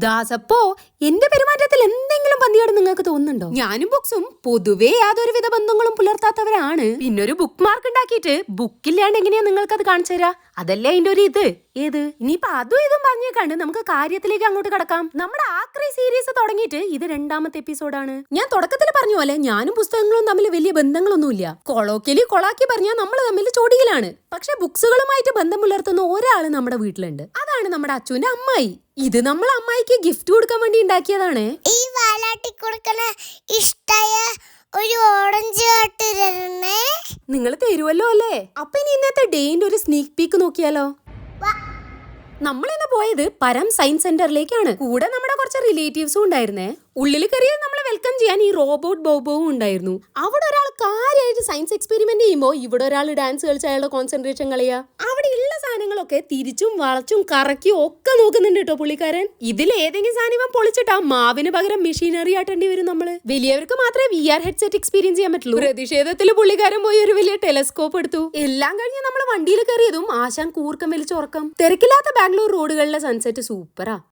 ദാസപ്പോ എന്റെ പെരുമാറ്റത്തിൽ എന്തെങ്കിലും പന്തിയോട് നിങ്ങൾക്ക് തോന്നുന്നുണ്ടോ? ഞാനും ബുക്സും പൊതുവേ യാതൊരുവിധ ബന്ധങ്ങളും പുലർത്താത്തവരാണ്. പിന്നൊരു ബുക്ക് മാർക്ക് ഉണ്ടാക്കിയിട്ട് ബുക്കില്ലാണ്ട് എങ്ങനെയാ നിങ്ങൾക്ക് അത് കാണിച്ചു തരാ? അതല്ലേ അതിന്റെ ഒരു ഇത്. ഏത് ഇനിയിപ്പൊ അതും ഇതും പറഞ്ഞേക്കാണ്ട് നമുക്ക് കാര്യത്തിലേക്ക് അങ്ങോട്ട് കടക്കാം. നമ്മുടെ ആക്രി സീരീസ് തുടങ്ങിയിട്ട് ഇത് 2ാമത്തെ എപ്പിസോഡാണ്. ഞാൻ തുടക്കത്തിൽ പറഞ്ഞ പോലെ ഞാനും പുസ്തകങ്ങളും തമ്മിൽ വലിയ ബന്ധങ്ങളൊന്നുമില്ല. കൊളോക്കിയലി കൊളാക്കി പറഞ്ഞാൽ നമ്മൾ തമ്മിൽ ചൊടിയിലാണ്. പക്ഷെ ബുക്സുകളുമായിട്ട് ബന്ധം പുലർത്തുന്ന ഒരാള് നമ്മുടെ വീട്ടിലുണ്ട്. അതാണ് നമ്മുടെ അച്ഛന്റെ അമ്മായി. ഇത് നമ്മൾ അമ്മായിക്ക് ഗിഫ്റ്റ് കൊടുക്കാൻ വേണ്ടി ഉണ്ടാക്കിയതാണ്. ഈ വാലാട്ടി കൊടുക്കണ ഇഷ്ടായ ഒരു ഓറഞ്ച് നിങ്ങൾ തരുമല്ലോ അല്ലേ? അപ്പൊ ഇനി ഇന്നത്തെ ഡേന്റെ ഒരു സ്നീക്ക് പീക്ക് നോക്കിയാലോ? നമ്മളിന്ന് പോയത് പരം സയൻസ് സെന്ററിലേക്കാണ്. കൂടെ നമ്മുടെ കുറച്ച് റിലേറ്റീവ്സും ഉണ്ടായിരുന്നേ. ഉള്ളിൽ കയറിയത് നമ്മളെ വെൽക്കം ചെയ്യാൻ ഈ റോബോട്ട് ബോബോവും ഉണ്ടായിരുന്നു. അവിടെ ഒരാൾ കാര്യമായിട്ട് സയൻസ് എക്സ്പെരിമെന്റ് ചെയ്യുമ്പോൾ ഇവിടെ ഒരാൾ ഡാൻസ് കളിച്ച് അയാളുടെ കോൺസെൻട്രേഷൻ കളയാ. അവിടെ ഉള്ള സാധനങ്ങളൊക്കെ തിരിച്ചും വളച്ചും കറക്കിയും ഒക്കെ നോക്കുന്നുണ്ട് കേട്ടോ പുള്ളിക്കാരൻ. ഇതിൽ ഏതെങ്കിലും സാധനം ഇവൻ പൊളിച്ചിട്ടാ മാവിന് പകരം മെഷീനറി ആട്ടേണ്ടി വരും നമ്മള്. വലിയവർക്ക് മാത്രമേ VR ഹെഡ്സെറ്റ് എക്സ്പീരിയൻസ് ചെയ്യാൻ പറ്റുള്ളൂ. പ്രതിഷേധത്തിൽ പുള്ളിക്കാരൻ പോയി ഒരു വലിയ ടെലസ്കോപ്പ് എടുത്തു. എല്ലാം കഴിഞ്ഞ് നമ്മൾ വണ്ടിയിൽ കയറിയതും ആശാൻ കൂർക്കം വലിച്ചുറക്കം. തിരക്കില്ലാത്ത ബാംഗ്ലൂർ റോഡുകളിലെ സൺസെറ്റ് സൂപ്പറാ.